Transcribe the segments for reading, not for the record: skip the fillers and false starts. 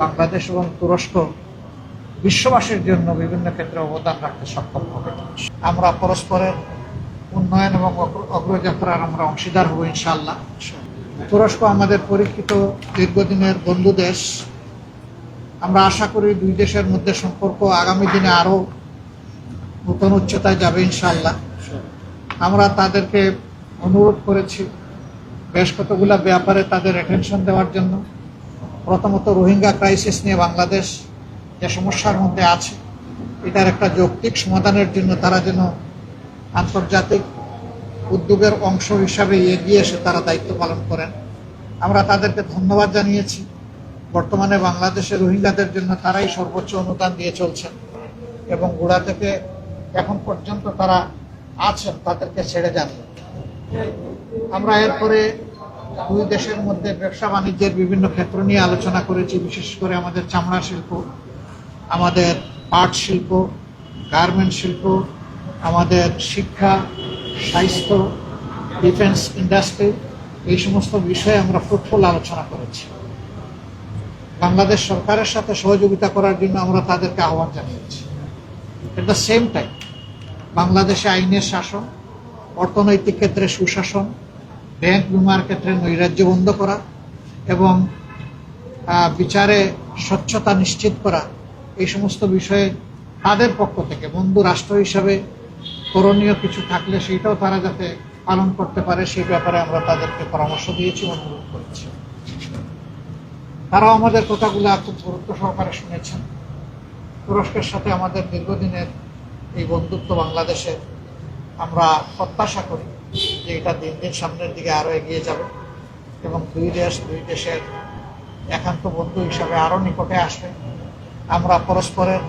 বাংলাদেশ এবং তুরস্ক বিশ্ববাসীর জন্য বিভিন্ন ক্ষেত্রে অবদান রাখতে সক্ষম হবে। আমরা পরস্পরের উন্নয়ন এবং অগ্রযাত্রার আমরা অংশীদার হব ইনশাআল্লাহ। তুরস্ক আমাদের পরীক্ষিত দীর্ঘদিনের বন্ধু দেশ। আমরা আশা করি দুই দেশের মধ্যে সম্পর্ক আগামী দিনে আরো নতুন উচ্চতায় যাবে ইনশাআল্লাহ। আমরা তাদেরকে অনুরোধ করেছি বেশ কতগুলা ব্যাপারে তাদের অ্যাটেনশন দেওয়ার জন্য। প্রথমত রোহিঙ্গা ক্রাইসিস নিয়ে বাংলাদেশ যে সমস্যার মধ্যে আছে, এটার একটা যৌক্তিক সমাধানের জন্য তারা যেন আন্তর্জাতিক উদ্যোগের অংশ হিসাবে এগিয়ে এসে তারা দায়িত্ব পালন করেন। আমরা তাদেরকে ধন্যবাদ জানিয়েছি। বর্তমানে বাংলাদেশে রোহিঙ্গাদের জন্য তারাই সর্বোচ্চ অনুদান দিয়ে চলছেন এবং গোড়া থেকে এখন পর্যন্ত তারা আছেন, তাদেরকে ছেড়ে যান। আমরা এরপরে দুই দেশের মধ্যে ব্যবসা বাণিজ্যের বিভিন্ন ক্ষেত্র নিয়ে আলোচনা করেছি, বিশেষ করে আমাদের চামড়া শিল্প, আমাদের পাট শিল্প, গার্মেন্ট শিল্প, আমাদের শিক্ষা, স্বাস্থ্য, ডিফেন্স ইন্ডাস্ট্রি, এই সমস্ত বিষয়ে আমরা ফ্রুটফুল আলোচনা করেছি। বাংলাদেশ সরকারের সাথে সহযোগিতা করার জন্য আমরা তাদেরকে আহ্বান জানিয়েছি। এট দ্য সেম টাইম বাংলাদেশে আইনের শাসন, অর্থনৈতিক ক্ষেত্রে সুশাসন, ব্যাংক বিমার ক্ষেত্রে নৈরাজ্য বন্ধ করা এবং বিচারে স্বচ্ছতা নিশ্চিত করা, এই সমস্ত বিষয়ে তাদের পক্ষ থেকে বন্ধু রাষ্ট্র হিসাবে করণীয় কিছু থাকলে সেইটাও তারা যাতে পালন করতে পারে সেই ব্যাপারে আমরা তাদেরকে পরামর্শ দিয়েছি, অনুরোধ করেছি। তারাও আমাদের কথাগুলো খুব গুরুত্ব সহকারে শুনেছেন। তুরস্কের সাথে আমাদের দীর্ঘদিনের এই বন্ধুত্ব বাংলাদেশে, আমরা প্রত্যাশা করি যে এটা দিন দিন সামনের দিকে আরো এগিয়ে যাবে এবং দুই দেশের একান্ত বন্ধু হিসাবে আরো নিকটে আসবে। আমরা পরস্পরের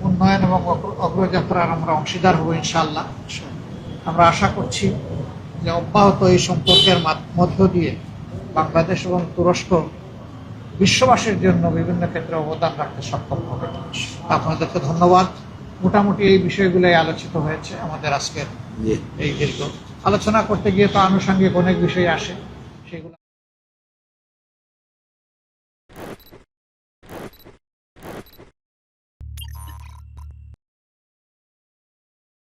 উন্নয়ন এবং অগ্রযাত্রার আমরা অংশীদার হব ইনশাআল্লাহ। আমরা আশা করছি যে অব্যাহত এই সম্পর্কের মধ্য দিয়ে বাংলাদেশ এবং তুরস্ক বিশ্ববাসীর জন্য বিভিন্ন ক্ষেত্রে অবদান রাখতে সক্ষম হবে। আপনাদেরকে ধন্যবাদ। মোটামুটি এই বিষয়গুলোই আলোচিত হয়েছে আমাদের আজকের এই দীর্ঘ আলোচনা করতে গিয়ে তো আনুষঙ্গিক অনেক বিষয় আসে।